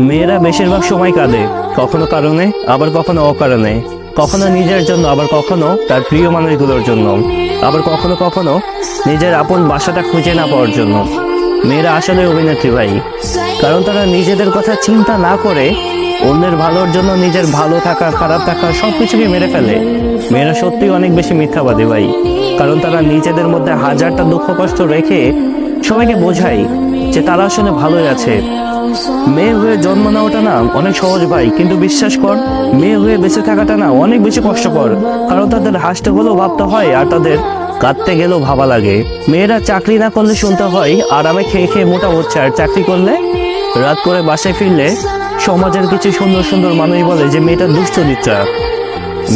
মেয়েরা বেশিরভাগ সময় কাঁদে, কখনো কারণে আবার কখনো অকারণে, কখনো নিজের জন্য আবার কখনো তার প্রিয় মানুষগুলোর জন্য, আবার কখনো কখনো নিজের আপন বাসাটা খুঁজে না পাওয়ার জন্য। মেয়েরা আসলে অভিনেত্রী ভাই, কারণ তারা নিজেদের কথা চিন্তা না করে অন্যের ভালোর জন্য নিজের ভালো থাকা খারাপ থাকা সবকিছুকে মেরে ফেলে। মেয়েরা সত্যি অনেক বেশি মিথ্যাবাদী ভাই, কারণ তারা নিজেদের মধ্যে হাজারটা দুঃখ কষ্ট রেখে সবাইকে বোঝায় যে তারা আসলে ভালোই আছে। মেয়ে হয়ে জন্ম নেওয়াটা না অনেক সহজ ভাই, কিন্তু বিশ্বাস কর মেয়ে হয়ে বেঁচে থাকাটা না অনেক বেশি কষ্টকর, কারণ তাদের হাসতে হলেও ভাবতে হয় আর তাদের কাঁদতে গেলেও ভাবা লাগে। মেয়েরা চাকরি না করলে শুনতে হয় আরামে খেয়ে খেয়ে মোটা হচ্ছে, আর চাকরি করলে রাত করে বাসায় ফিরলে সমাজের কিছু সুন্দর সুন্দর মানুষ বলে যে মেয়েটা দুশ্চরিত্রা।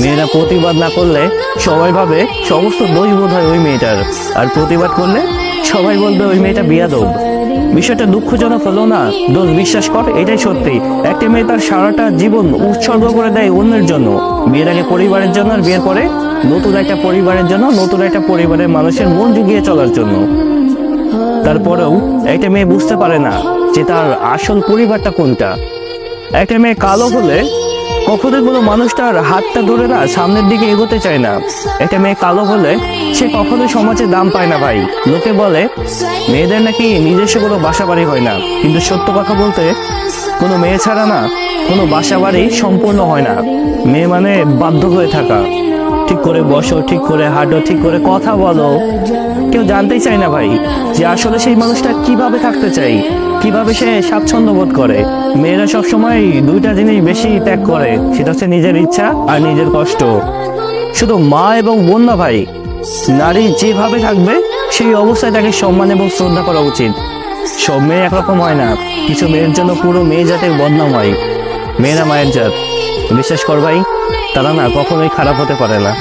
মেয়েরা প্রতিবাদ না করলে সবাই ভাবে সমস্ত দোষ বোধ হয় ওই মেয়েটার, আর প্রতিবাদ করলে সবাই বলবে ওই মেয়েটা বিয়াদব। বিষয়টা দুঃখজনক হলো না দোষ, বিশ্বাস কর এটাই সত্যি। একটা মেয়ে তার সারাটা জীবন উৎসর্গ করে দেয় অন্যের জন্য, বিয়ের আগে পরিবারের জন্য, আর বিয়ের পরে নতুন একটা পরিবারের জন্য, নতুন একটা পরিবারের মানুষের মন জুগিয়ে চলার জন্য। তারপরেও একটা মেয়ে বুঝতে পারে না যে তার আসল পরিবারটা কোনটা। একটা মেয়ে কালো হলে কখনোই কোনো মানুষটার হাতটা ধরে না সামনের দিকে এগোতে চায় না। একটা মেয়ে কালো হলে সে কখনোই সমাজে দাম পায় না ভাই। লোকে বলে মেয়েদের নাকি নিজস্ব কোনো বাসা বাড়ি হয় না, কিন্তু সত্য কথা বলতে কোনো মেয়ে ছাড়া না কোনো বাসা বাড়ি সম্পূর্ণ হয় না। মেয়ে মানে বাধ্য হয়ে থাকা, ঠিক করে বসো, ঠিক করে হাঁটো, ঠিক করে কথা বলো। কেউ জানতেই চায় না ভাই যে আসলে সেই মানুষটা কিভাবে থাকতে চাই, কিভাবে সে স্বাচ্ছন্দ্য বোধ করে। মেয়েরা সবসময় দুইটা জিনিস বেশি ত্যাগ করে, সেটা হচ্ছে নিজের ইচ্ছা আর নিজের কষ্ট। শুধু মা এবং বোন না ভাই, নারী যেভাবে থাকবে সেই অবস্থায় তাকে সম্মান এবং শ্রদ্ধা করা উচিত। সব মেয়ে একরকম হয় না, কিছু মেয়ের জন্য পুরো মেয়ে জাতের বদনাম হয়। মেয়েরা মায়ের জাত, বিশ্বাস কর ভাই, তারা না কখনোই খারাপ হতে পারে না।